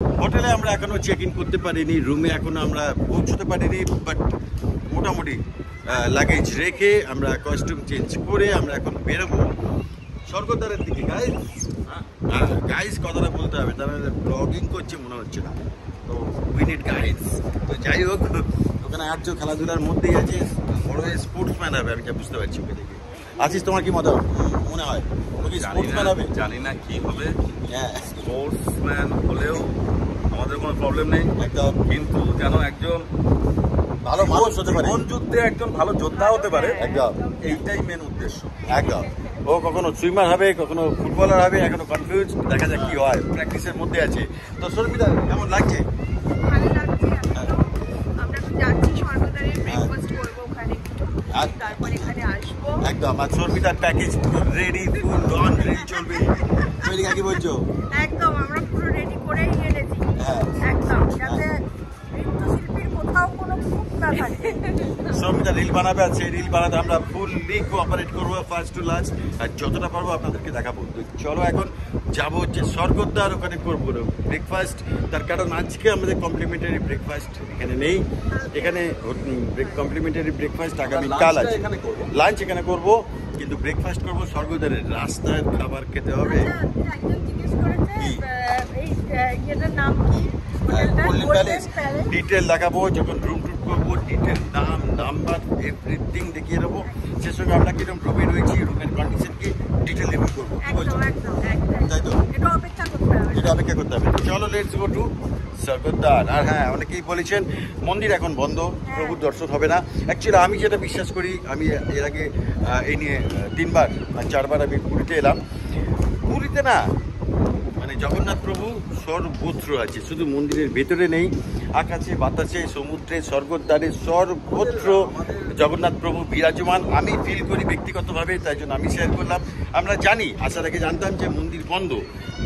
হোটেলে আমরা এখনো চেক ইন করতে পারিনি, রুমে এখনো আমরা পৌঁছতে পারিনি, বাট মোটামুটি লাগেজ রেখে আমরা কস্টিউম চেঞ্জ করে আমরা এখন বেরোবো স্বর্গদ্বারের দিকে। গাইজ কথাটা বলতে হবে, তারা ব্লগিং করছে মনে হচ্ছে না, তো উই নিড গাইজ। তো যাই হোক, ওখানে আটজন খেলাধুলার মধ্যেই আছে, বড় স্পোর্টসম্যান হবে আমি যা বুঝতে পারছি ওকে দেখে। আছিস, তোমার কি মনে হয় স্পোর্টসম্যান হবে? জানি না কি হবে, হ্যাঁ স্পোর্টসম্যান হলেও আমাদের কোনো প্রবলেম নেই একদম, কিন্তু যেন একজন ভালো মানুষ হতে পারে, কোন যুদ্ধে একজন ভালো যোদ্ধা হতে পারে, একদম এইটাই মেন উদ্দেশ্য। একদম। ও কখনো সুইমার হবে, কখনো ফুটবলার হবে, এখনো কনফিউজ, দেখা যাক কি হয়, প্র্যাকটিসের মধ্যে আছে। তো শর্মিদা কেমন লাগছে? ভালো লাগছে। আমরা এখন যাচ্ছি স্বর্গদ্বারে, ব্রেকফাস্ট করবো ওখানে, তারপর এখানে আসবো। একদম। আর শর্মিদার প্যাকেজ রেডি, ফুল ডন, রেডি চলবে। তুমি কি বলছো? একদম, আমরা পুরো রেডি করেই এনেছি হ্যাঁ একদম, যাতে নৃত্যশিল্পীর কোথাও কোনো খুঁত না থাকে। শর্মিদা রিল বানাবে, আর সেই রিল বানাতে আমরা ফুললি কোঅপারেট করবো ফার্স্ট টু লাস্ট, আর যতটা পারবো আপনাদেরকে দেখাবো। তো চলো এখন যাবো হচ্ছে স্বর্গদ্বার, ওখানে করবো ব্রেকফাস্ট। তার কারণ আজকে আমাদের কমপ্লিমেন্টারি ব্রেকফাস্ট এখানে নেই, এখানে কমপ্লিমেন্টারি ব্রেকফাস্ট আগামীকাল আছে। লাঞ্চ এখানে করবো, কিন্তু ব্রেকফাস্ট করবো স্বর্গদ্বারের রাস্তার খাবার খেতে হবে। একজন জিজ্ঞেস করেছে এই ইয়েটার নাম কি, গোল্ডেন প্যালেস। ডিটেল দেখাবো, যখন রুম টুট করবো ডিটেল নাম নাম্বার এভরিথিং দেখিয়ে দেবো। সে সঙ্গে আমরা কিরকম রুমে রয়েছি, রুমের কন্ডিশন কি ডিটেল রিভিউ করবো। কি বলছো? তাই তো, এটা অপেক্ষা করতে হবে, এটা অপেক্ষা করতে হবে। চলো লেটস গো টু স্বর্গদ্বার। আর হ্যাঁ, অনেকেই বলেছেন মন্দির এখন বন্ধ, প্রভুর দর্শন হবে না। অ্যাকচুয়ালি আমি যেটা বিশ্বাস করি, আমি এর আগে এই নিয়ে 3বার আর 4বার আমি পুরীতে এলাম। পুরীতে না মানে জগন্নাথ প্রভু সর্বত্র আছে, শুধু মন্দিরের ভেতরে নেই, আকাশে বাতাসে সমুদ্রে স্বর্গদ্বারে সর্বত্র জগন্নাথ প্রভু বিরাজমান। আমি ফিল করি ব্যক্তিগতভাবে, তাই জন্য আমি শেয়ার করলাম। আমরা জানি, আসার আগে জানতাম যে মন্দির বন্ধ,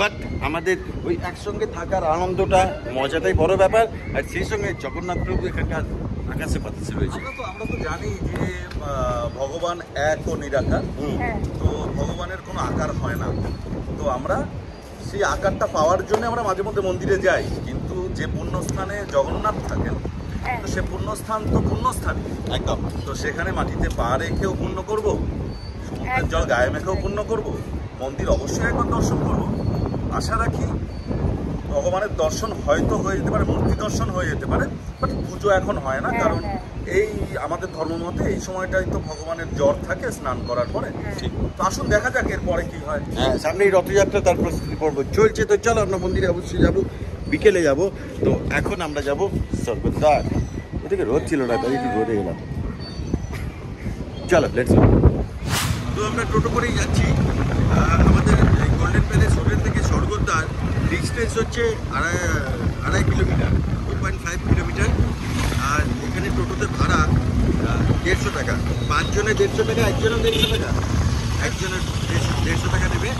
বাট আমাদের ওই একসঙ্গে থাকার আনন্দটা মজাটাই বড় ব্যাপার। আর সেই সঙ্গে জগন্নাথ প্রভু এখানকার আকাশে বাতাসে রয়েছে। আমরা তো জানি যে ভগবান এক ও নিরাকার, তো ভগবানের কোনো আকার হয় না। তো আমরা সেই আকারটা পাওয়ার জন্য আমরা মাঝে মধ্যে মন্দিরে যাই, কিন্তু যে পুণ্যস্থানে জগন্নাথ থাকেন, তো সে পুণ্যস্থান তো পুণ্যস্থানই একদম। তো সেখানে মাটিতে পা রেখেও পুণ্য করব, সমুদ্রের জল গায়ে মেখেও পুণ্য করব, মন্দির অবশ্যই একবার দর্শন করব। আশা রাখি ভগবানের দর্শন হয়তো হয়ে যেতে পারে, মূর্তি দর্শন হয়ে যেতে পারে, বাট পুজো এখন হয় না, কারণ এই আমাদের ধর্ম মতে এই সময়টাই তো ভগবানের জ্বর থাকে স্নান করার পরে। তো আসুন দেখা যাক এরপরে কি হয়। হ্যাঁ, সামনেই রথযাত্রা, তার প্রস্তুতি পর্ব চলছে। তো চলো আমরা মন্দিরে অবশ্যই যাবো, বিকেলে যাব। তো এখন আমরা যাব স্বর্গদ্বার। ওদিকে রোদ ছিল না, তাই একটু রোদে গেলাম। চলো লেটস গো। তো আমরা টোটো করেই যাচ্ছি। আমাদের গোল্ডেন প্যালেস হোটেল থেকে স্বর্গদ্বার ডিস্টেন্স হচ্ছে 2.5 কিলোমিটার, 2.5 কিলোমিটার। আর এখানে টোটোতে ভাড়া 150 টাকা, 5 জনে 150 টাকা, একজনের 150 টাকা, একজনের 150 টাকা নেবে,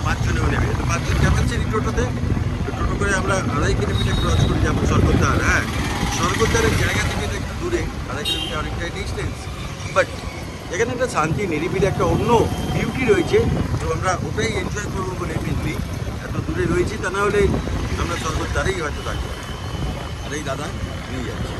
5 জনেও নেবে। তো 5 জন যাচ্ছি টোটোতে। টোটো করে আমরা 2.5 কিলোমিটার ক্রস করে যাবো স্বর্গদ্বার। হ্যাঁ, স্বর্গদ্বারের জায়গা থেকে তো একটু দূরে, 2.5 কিলোমিটার অনেকটাই ডিস্টেন্স, বাট এখানে একটা শান্তি নিরিবিলি একটা অন্য বিউটি রয়েছে। তো আমরা ওটাই এনজয় করবো বলে মেনলি এত দূরে রয়েছি, তা না হলে আমরা স্বর্গদ্বারেই হয়তো থাকবো। আর এই দাদা নিয়ে যাচ্ছি।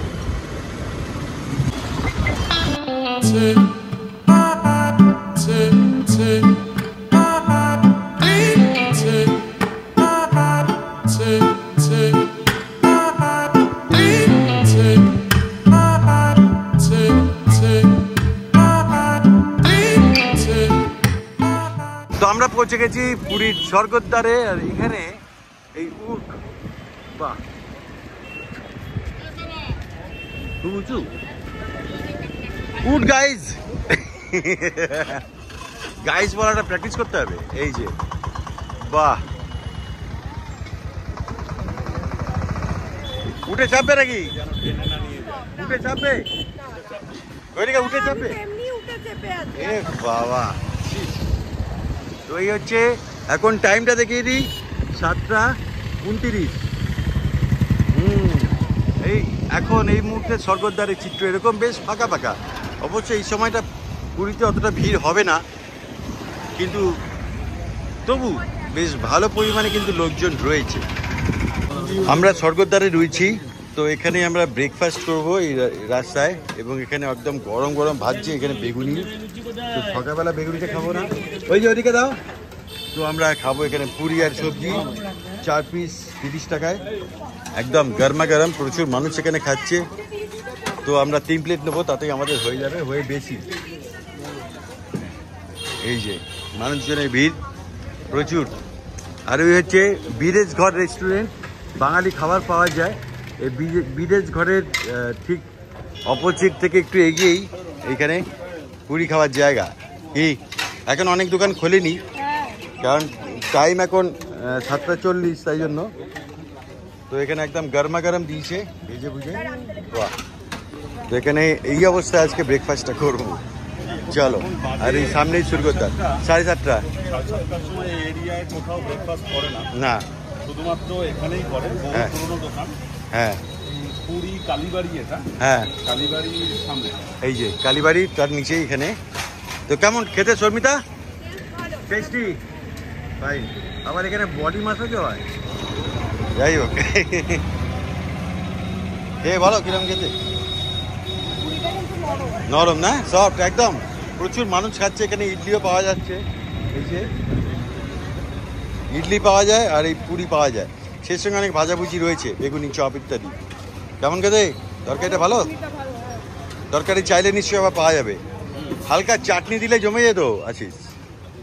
তো আমরা পৌঁছে গেছি পুরীর স্বর্গদ্বারে। আর এখানে এই উট, বাহ উঁচু উট, গাইজ গাইজ বলাটা প্র্যাকটিস করতে হবে। এই যে বাহ, উঠে চাপবে নাকি? উঠে চাপবে, উঠে চাপবে। এ বাবা, তো এই হচ্ছে এখন টাইমটা দেখিয়ে দিই, 7:29। এই এখন এই মুহূর্তে স্বর্গদ্বারের চিত্র এরকম, বেশ ফাঁকা ফাঁকা। অবশ্যই এই সময়টা পুরীতে অতটা ভিড় হবে না, কিন্তু তবু বেশ ভালো পরিমাণে কিন্তু লোকজন রয়েছে। আমরা স্বর্গদ্বারে রয়েছি, তো এখানে আমরা ব্রেকফাস্ট করব এই রাস্তায়, এবং এখানে একদম গরম গরম ভাজছে এখানে বেগুনি। তো সকালবেলা বেগুনিটা খাবো না, ওই যে ওদিকে দাও। তো আমরা খাবো এখানে পুরি আর সবজি, 4 পিস 30 টাকায়, একদম গরমা গরম। প্রচুর মানুষ এখানে খাচ্ছে, তো আমরা 3 প্লেট নেবো, তাতেই আমাদের হয়ে যাবে, হয়ে বেশি। এই যে মানুষজনের ভিড় প্রচুর। আর ওই হচ্ছে বিরেজ ঘর রেস্টুরেন্ট, বাঙালি খাবার পাওয়া যায় এই বিরেজ ঘরের ঠিক অপোজিট থেকে একটু এগিয়েই এইখানে পুরি খাওয়ার জায়গা। কি এখন অনেক দোকান খোলেনি, কারণ টাইম এখন 7:40, তাই জন্য। তো এখানে একদম গরমা গরম দিয়েছে, ভেজে বুঝে। বাহ, তো এখানে এই অবস্থায় আজকে ব্রেকফাস্টটা করবো। চলো, আর এই সামনেই স্বর্গদ্বার, 7:30। 7:30 সময় এই এরিয়ায় কোথাও ব্রেকফাস্ট করে না, শুধুমাত্র এখানেই করে। হ্যাঁ। পুরোনো দোকান, হ্যাঁ পুরি কালীবাড়ি, এটা হ্যাঁ কালীবাড়ির সামনে। এই যে কালীবাড়ি, তার নিচেই এখানে। তো কেমন খেতে শর্মিতা? Tasty, fine. আবার এখানে বডি মাসাজও হয়। যাই হোক, খেয়ে ভালো, কিরম খেতে? নরম না, সফট একদম। প্রচুর মানুষ খাচ্ছে এখানে। ইডলিও পাওয়া যাচ্ছে, এই যে ইডলি পাওয়া যায় আর এই পুরি পাওয়া যায়, সেই সঙ্গে অনেক ভাজাভুজি রয়েছে, বেগুনি, চপ ইত্যাদি। কেমন খেতে? তরকারিটা ভালো? তরকারি চাইলে নিশ্চয়ই আবার পাওয়া যাবে। হালকা চাটনি দিলে জমে যেত আছিস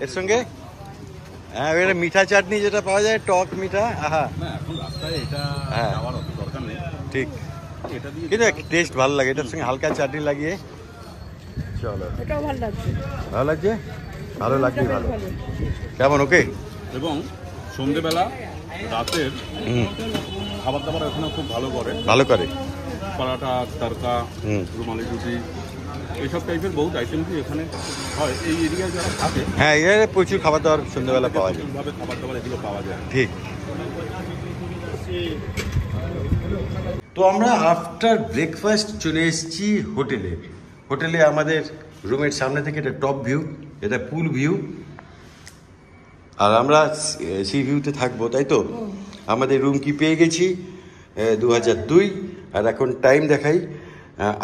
এর সঙ্গে। হ্যাঁ, এটা মিঠা চাটনি যেটা পাওয়া যায়, টক মিঠা। আহা, না এখন রাস্তায় এটা হ্যাঁ। যাওয়ার অত দরকার নেই, ঠিক। এটা দিয়ে কিন্তু টেস্ট ভালো লাগে এটার সঙ্গে হালকা চাটনি লাগিয়ে। চলো, এটাও ভালো লাগছে। ভালো লাগছে, ভালো লাগছে, ভালো। কেমন, ওকে? এবং সন্ধেবেলা রাতের হুম, খাবার দাবার এখানে খুব ভালো করে। ভালো করে। পরাঠা, তড়কা, হুম। রুমালি রুটি, এইসব টাইপের বহুত আইটেম কি এখানে হয়। এই এরিয়ায় যারা থাকে, হ্যাঁ, এখানে প্রচুর খাবার দাবার সন্ধ্যাবেলা পাওয়া যায়। প্রচুরভাবে খাবার দাবার এগুলো পাওয়া যায়। ঠিক। তো আমরা আফটার ব্রেকফাস্ট চলে এসেছি হোটেলে। হোটেলে আমাদের রুমের সামনে থেকে এটা টপ ভিউ, এটা পুল ভিউ, আর আমরা সি ভিউতে থাকবো, তাই তো? আমাদের রুম কি পেয়ে গেছি 2002, আর এখন টাইম দেখাই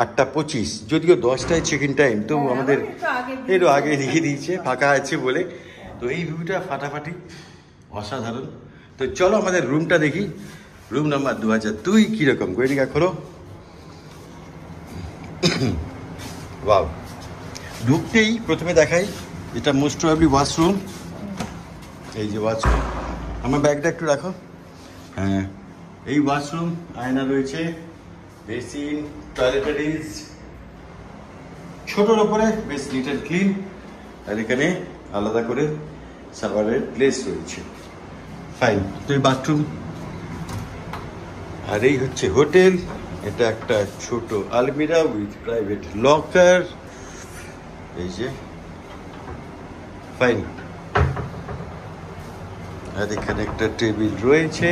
8:25, যদিও 10টায় চেক ইন টাইম, তো আমাদের একটু আগে দিয়ে দিয়েছে, ফাঁকা আছে বলে। তো এই ভিউটা ফাটাফাটি, অসাধারণ। তো চলো আমাদের রুমটা দেখি। রুম নাম্বার 2002 কীরকম? গৈরিকা খোলো। ওয়াও, ঢুকতেই প্রথমে দেখাই এটা মোস্ট প্রবাবলি ওয়াশরুম। এই যে ওয়াশরুম, আমার ব্যাগটা একটু রাখো। হ্যাঁ, এই ওয়াশরুম, আয়না রয়েছে, বেসিন, টয়লেটারিজ, ছোটোর ওপরে বেশ নিট অ্যান্ড ক্লিন। আর এখানে আলাদা করে সাবারের প্লেস রয়েছে, ফাইন। তো এই বাথরুম, আর এই হচ্ছে হোটেল। এটা একটা ছোট আলমিরা উইথ প্রাইভেট লকার, এই যে, ফাইন। আর এখানে একটা টেবিল রয়েছে,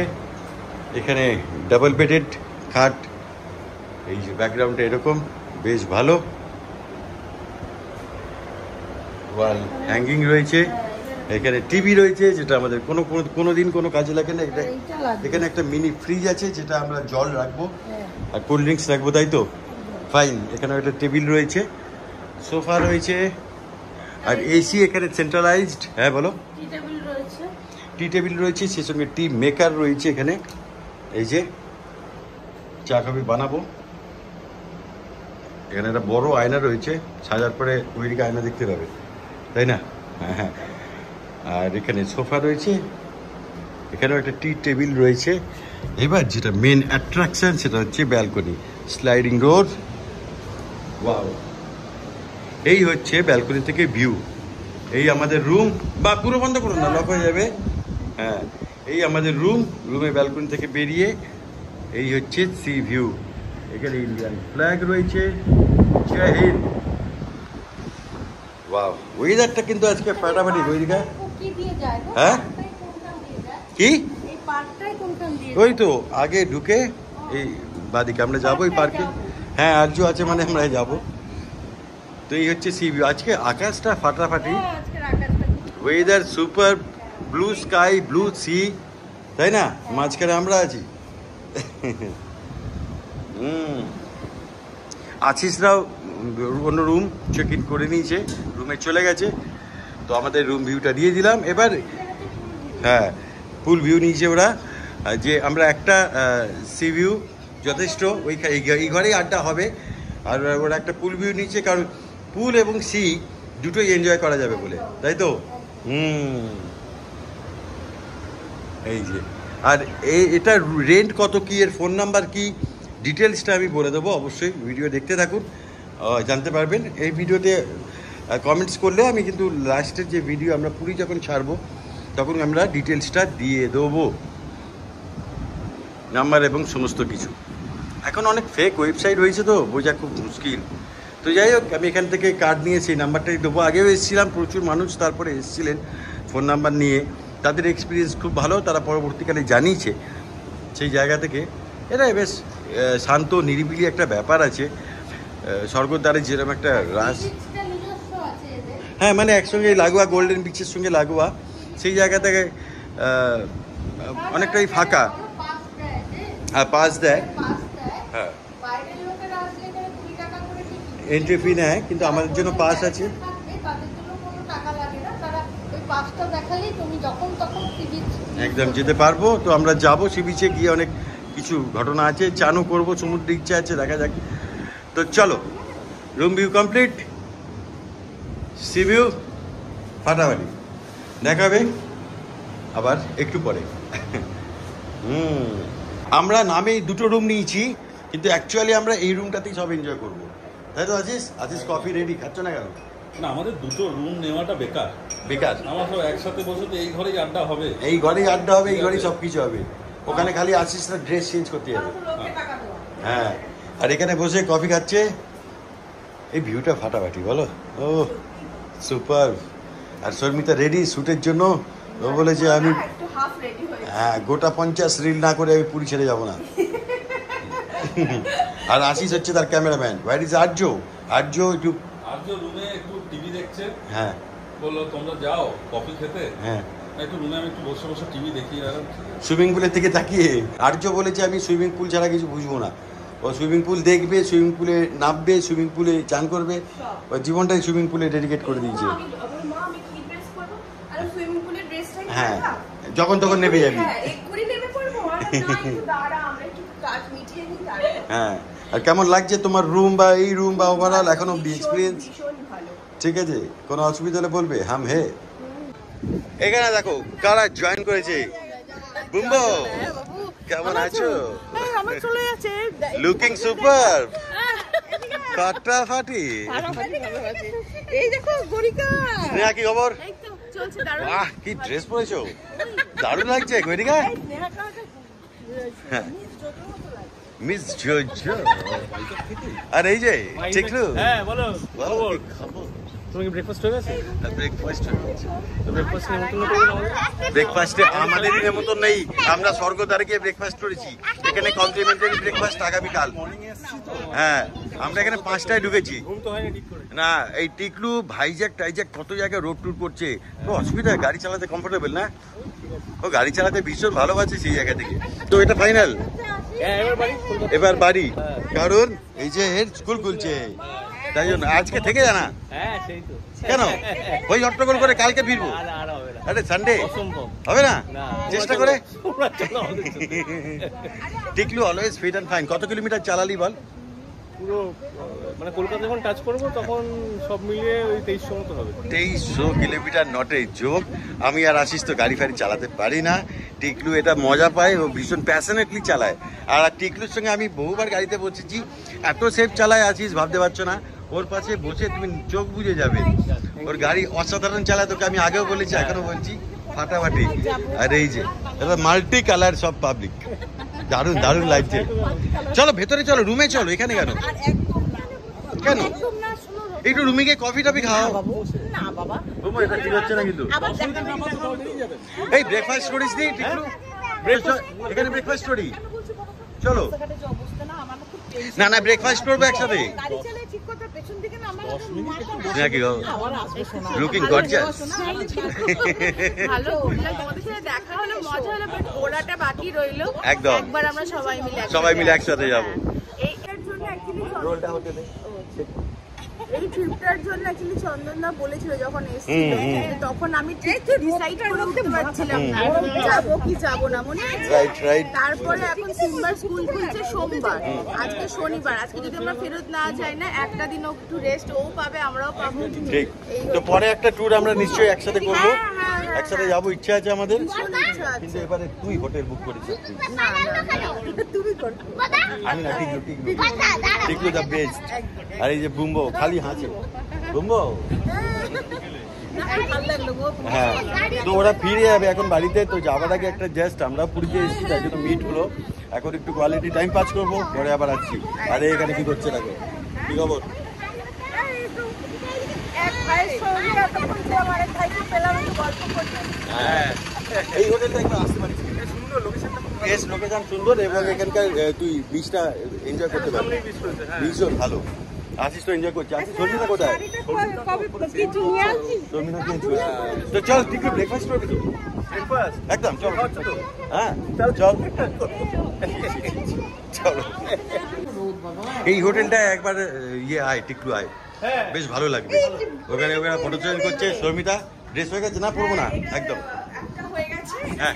এখানে ডাবল বেডেড খাট। এই যে ব্যাকগ্রাউন্ডটা এরকম, বেশ ভালো। ওয়াল হ্যাঙ্গিং রয়েছে, এখানে টিভি রয়েছে, যেটা আমাদের কোনো দিন কোনো কাজে লাগে না। এটা এখানে একটা মিনি ফ্রিজ আছে, যেটা আমরা জল রাখবো আর কোল্ড ড্রিঙ্কস রাখবো, তাই তো? ফাইন। এখানে একটা টেবিল রয়েছে, সোফা রয়েছে, আর এসি এখানে সেন্ট্রালাইজড। হ্যাঁ বলো। টি টেবিল রয়েছে, সেই সঙ্গে টি মেকার রয়েছে এখানে। এই যে চা কফি বানাবো। এখানে একটা বড় আয়না রয়েছে, সাজার পরে ওইদিকে আয়না দেখতে পাবে, তাই না? হ্যাঁ হ্যাঁ। আর এখানে সোফা রয়েছে, এখানেও একটা টি টেবিল রয়েছে। এবার যেটা মেন অ্যাট্রাকশন, সেটা হচ্ছে ব্যালকনি, স্লাইডিং ডোর। ওয়াও, এই হচ্ছে ব্যালকনি থেকে ভিউ। এই আমাদের রুম, বা পুরো বন্ধ করুন না, লক হয়ে যাবে। হ্যাঁ, এই আমাদের রুম। রুমে ব্যালকনি থেকে বেরিয়ে এই হচ্ছে সি ভিউ। এখানে ইন্ডিয়ান ফ্ল্যাগ রয়েছে, জয় হিন্দ। ওয়াও, ওয়েদারটা কিন্তু আজকে ফাটাফাটি। গৈরিকা, হ্যাঁ কি? ওই তো আগে ঢুকে এই বাদিকে আমরা যাবো এই পার্কে। হ্যাঁ, আর্য আছে মানে আমরা যাবো। তো এই হচ্ছে সি ভিউ। আজকে আকাশটা ফাটাফাটি, weather super, blue sky, blue sea, তাই না? মাঝখানে আমরা আছি। আশিসরাও অন্য রুম চেক ইন করে নিয়েছে, রুমে চলে গেছে। তো আমাদের রুম ভিউটা দিয়ে দিলাম। এবার হ্যাঁ, পুল ভিউ নিয়েছে ওরা, যে আমরা একটা সি ভিউ যথেষ্ট, এই ঘরেই আড্ডা হবে। আর ওরা একটা পুল ভিউ নিচ্ছে, কারণ পুল এবং সি দুটোই এনজয় করা যাবে বলে, তাই তো? এই যে, আর এটা রেন্ট কত কি, এর ফোন নাম্বার কি, ডিটেলসটা আমি বলে দেবো। অবশ্যই ভিডিও দেখতে থাকুন, জানতে পারবেন। এই ভিডিওতে কমেন্টস করলে আমি কিন্তু লাস্টের যে ভিডিও আমরা পুরী যখন ছাড়বো তখন আমরা ডিটেলসটা দিয়ে দেবো, নাম্বার এবং সমস্ত কিছু। এখন অনেক ফেক ওয়েবসাইট হয়েছে, তো বোঝা খুব মুশকিল। তো যাই হোক, আমি এখান থেকে কার্ড নিয়ে সেই নাম্বারটাই দেবো। আগেও এসেছিলাম, প্রচুর মানুষ তারপরে এসেছিলেন ফোন নাম্বার নিয়ে, তাদের এক্সপিরিয়েন্স খুব ভালো, তারা পরবর্তীকালে জানিয়েছে সেই জায়গা থেকে। এটা বেশ শান্ত নিরিবিলি একটা ব্যাপার আছে, স্বর্গদ্বারে যেরকম একটা রাস, হ্যাঁ মানে একসঙ্গে লাগোয়া, গোল্ডেন বিচের সঙ্গে লাগোয়া, সেই জায়গা থেকে অনেকটাই ফাঁকা। হ্যাঁ, পাস দেয়, হ্যাঁ এন্ট্রি ফি নেয়, কিন্তু আমাদের জন্য পাস আছে। একদম যেতে পারবো। তো আমরা যাবো সি বিচে, গিয়ে অনেক কিছু ঘটনা আছে, চানও করবো, সমুদ্রে ইচ্ছা আছে, দেখা যাক। তো চলো, room view complete, C view ফাটাফাটি, দেখাবে আবার একটু পরে। আমরা নামেই দুটো রুম নিয়েছি, কিন্তু অ্যাকচুয়ালি আমরা এই রুমটাতেই সব এনজয় করবো, তাই তো? আশিস কফি রেডি, খাচ্ছ না কেন? না, আমাদের দুটো রুম নেওয়াটা বেকার। আমার সব একসাথে বসে তো এই ঘরেই আড্ডা হবে, এই ঘরেই আড্ডা হবে, এই ঘরেই সব কিছু হবে। ওখানে খালি আশিসরা ড্রেস চেঞ্জ করতে যাবে। হ্যাঁ, আর এখানে বসে কফি খাচ্ছে, এই ভিউটা ফাটাফাটি, বলো? ও সুপার। আর শর্মিতা রেডি শ্যুটের জন্য, ও বলেছে আমি হ্যাঁ গোটা 50 রিল না করে আমি পুরী ছেড়ে যাবো না। আর আশিস হচ্ছে তার ক্যামেরাম্যান। হোয়ার ইজ আর্য? আর্য রুমে একটু টিভি দেখছে। হ্যাঁ, বললো তোমরা যাও কফি খেতে, হ্যাঁ একটু রুমে আমি একটু বসে বসে টিভি দেখি। সুইমিং পুলের দিকে তাকিয়ে আর্য বলেছে আমি সুইমিং পুল ছাড়া কিছু বুঝবো না। ও সুইমিং পুল দেখবে, সুইমিং পুলে নামবে, সুইমিং পুলে চান করবে, ও জীবনটাই সুইমিং পুলে ডেডিকেট করে দিয়েছে। হ্যাঁ, যখন তখন নেমে যাবি। হ্যাঁ, আর কেমন লাগছে তোমার রুম বা এই রুম বা ওভারঅল এখন অব্দি এক্সপিরিয়েন্স? ঠিক আছে, কোনো অসুবিধা হলে বলবে, হাম হে। এখানে দেখো কারা জয়েন করেছে। বুম্বো, কেমন আছো? লুকিং সুপার, ফাটাফাটি। এই দেখো গরিকা, স্নেহা কি খবর? বাহ, কি ড্রেস পরেছো, দারুণ লাগছে গরিকা। মিস জোজো, আর এই যে টিকলু। হ্যাঁ বলো, খবর? তুমি কি ব্রেকফাস্ট হয়ে গেছে? ব্রেকফাস্ট তো ব্রেকফাস্টে নেমন্তন্ন করে নাও। ব্রেকফাস্টে আমাদের নেমন্তন্ন নেই, আমরা স্বর্গদ্বারে গিয়ে ব্রেকফাস্ট করেছি। এখানে কমপ্লিমেন্টারি ব্রেকফাস্ট আগামীকাল। হ্যাঁ, আমরা এখানে 5টায় ঢুকেছি। ঘুম তো হয়নি ঠিক করে। না, এই টিকলু ভাইজ্যাক টাইজ্যাক কত জায়গায় রোড ট্যুর করছে, তো অসুবিধা, গাড়ি চালাতে কমফোর্টেবল না, ও গাড়ি চালাতে ভীষণ ভালোবাসে সেই জায়গা থেকে। তো এটা ফাইনাল, এবার বাড়ি, কারণ এই যে এর স্কুল খুলছে, তাই জন্য আজকে থেকে জানা। হ্যাঁ সেই তো। কেন ওই হট্টগোল করে কালকে ফিরবো? আরে সানডে হবে না, চেষ্টা করে। Tiklu always fit and fine. কত কিলোমিটার চালালি বল? পুরো মানে কলকাতা যখন টাচ করবো তখন সব মিলিয়ে ওই 2300 মতো হবে। 2300 কিলোমিটার নটে যোগ। আমি আর আশিস তো গাড়ি ফাড়ি চালাতে পারি না, টিকলু এটা মজা পায়, ও ভীষণ প্যাশনেটলি চালায়। আর টিকলুর সঙ্গে আমি বহুবার গাড়িতে বসেছি, এত সেফ চালায় আছিস ভাবতে পারছো না। ওর পাশে বসে তুমি চোখ বুঝে যাবে, ওর গাড়ি অসাধারণ চালায়, তোকে আমি আগেও বলেছি, এখনো বলছি, ফাটাফাটি। আর এই যে এটা মাল্টি কালার সব পাবলিক, দারুণ দারুণ লাগছে। চলো ভেতরে চলো, রুমে চলো, এখানে কেন কেন একটু রুমে গিয়ে কফি টফি খাও। না বাবা, এটা ঠিক হচ্ছে না কিন্তু। এই ব্রেকফাস্ট করিস নি টিকলু? এখানে ব্রেকফাস্ট করি, চলো। না না, ব্রেকফাস্ট করবো একসাথে। Looking gorgeous. ভালো তোমাদের সাথে দেখা হলো, মজা হলো, বাট ঘোরাটা বাকি রইলো, একদম। একবার আমরা সবাই মিলে একসাথে যাবো। এইটার জন্য অ্যাকচুয়ালি রোলটা হতে দে। এই ট্রিপটার জন্য অ্যাকচুয়ালি চন্দনদা বলেছিল যখন এসেছিল, তখন আমি ঠিক ডিসাইড করে উঠতে পারছিলাম না যাবো কি যাবো না, মনে আছে? রাইট। তারপরে এখন সিম্বার স্কুল খুলছে সোমবার, আজকে শনিবার, আজকে যদি আমরা ফেরত না যাই না, একটা দিন একটু রেস্ট ও পাবে, আমরাও পাবো। ঠিক। তো পরে একটা ট্যুর আমরা নিশ্চয়ই একসাথে করবো, হ্যাঁ, একসাথে যাবো, ইচ্ছা আছে আমাদের। ভীষণ ইচ্ছা আছে। কিন্তু এবারে তুই হোটেল বুক করিস। না, তুমি করো। আমি না, টিকলু দ্য বেস্ট। আর এই যে বুম্বো খালি হাসে, বুম্বো। হ্যাঁ, তো ওরা ফিরে যাবে এখন বাড়িতে, তো যাবার আগে একটা জাস্ট আমরা পুরীতে এসেছি, তাই জন্য মিট হলো, এখন একটু কোয়ালিটি টাইম পাস করবো, পরে আবার আসছি। আরে এখানে কি করছে দেখো, কি খবর? হ্যাঁ, এই হোটেলটা একবার আসতে পারিস, বেশ লোকেশন সুন্দর এবং এখানকার তুই বিচটা এনজয় করতে পারবি, ভীষণ ভালো। আসিস তো এনজয় করছি। আসিস শর্মিনা কোথায়? শর্মিনা কি তো চল একটু ব্রেকফাস্ট করবি তো? একদম চল। হ্যাঁ চল। চলো এই হোটেলটা একবার ইয়ে আয়, টিকলু আয়, বেশ ভালো লাগবে। ওখানে ফটো চেঞ্জ করছে শর্মিতা, ড্রেস হয়ে গেছে না? পরবো না একদম। হ্যাঁ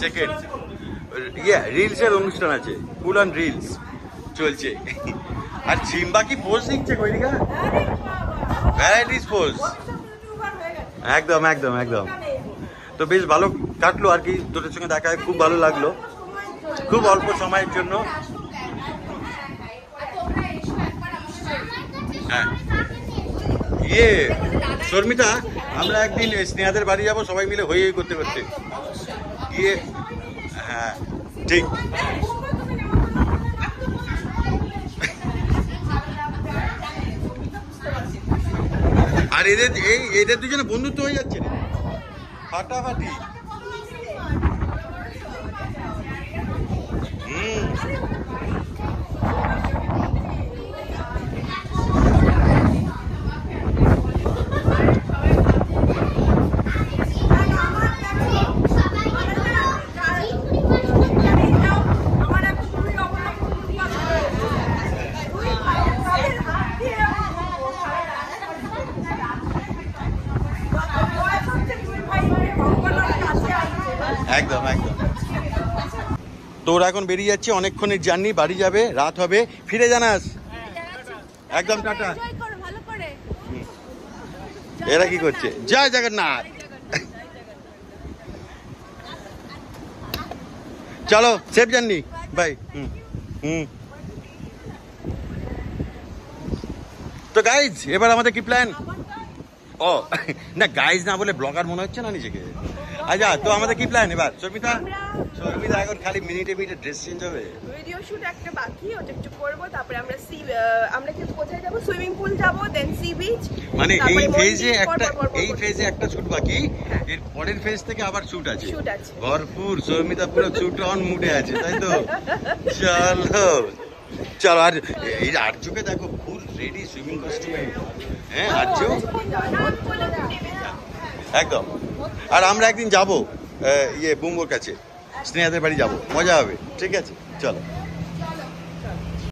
সেকেন্ড রিলসের অনুষ্ঠান আছে, ফুল অন রিলস চলছে। আর জিম্বা কি পোজ শিখছে কইরিকা, ভ্যারাইটিস পোজ, একদম। তো বেশ ভালো কাটলো আর কি, তোদের সঙ্গে দেখা হয় খুব ভালো লাগলো, খুব অল্প সময়ের জন্য। হ্যাঁ ইয়ে শর্মিতা, আমরা একদিন স্নেহাদের বাড়ি যাবো সবাই মিলে হয়ে করতে করতে ইয়ে। হ্যাঁ ঠিক। আর এদের দুজনে বন্ধুত্ব হয়ে যাচ্ছে রে, ফাটাফাটি। একদম। তোরা এখন বেরিয়ে যাচ্ছে, অনেকক্ষণের জার্নি, বাড়ি যাবে, রাত হবে, ফিরে জানাস। একদম টাটা। এরা কি করছে? জয় জগন্নাথ। চলো সেফ জার্নি, বাই। তো গাইজ এবার আমাদের কি প্ল্যান? ও না, গাইজ না বলে ব্লগার মনে হচ্ছে না নিজেকে। আচ্ছা, তো আমাদের কি প্ল্যান এবার? শর্মিতা এখন খালি মিনিটে ড্রেস চেঞ্জ হবে, ভিডিও শুট একটা বাকি, ওটা একটু করবো, তারপরে আমরা কি কোথায় যাবো? সুইমিং পুল যাবো, দেন সি বিচ। মানে এই ফেজে একটা শুট বাকি, এর পরের ফেজ থেকে আবার শুট আছে ভরপুর। শর্মিতা পুরো শুট অন মুডে আছে, তাই তো? চলো আর এই আর্যকে দেখো ফুল রেডি সুইমিং কস্টিউমে। হ্যাঁ আর্য একদম। আর আমরা একদিন যাবো ইয়ে বুম্বোর কাছে, স্নেহাদের বাড়ি যাবো, মজা হবে। ঠিক আছে চলো।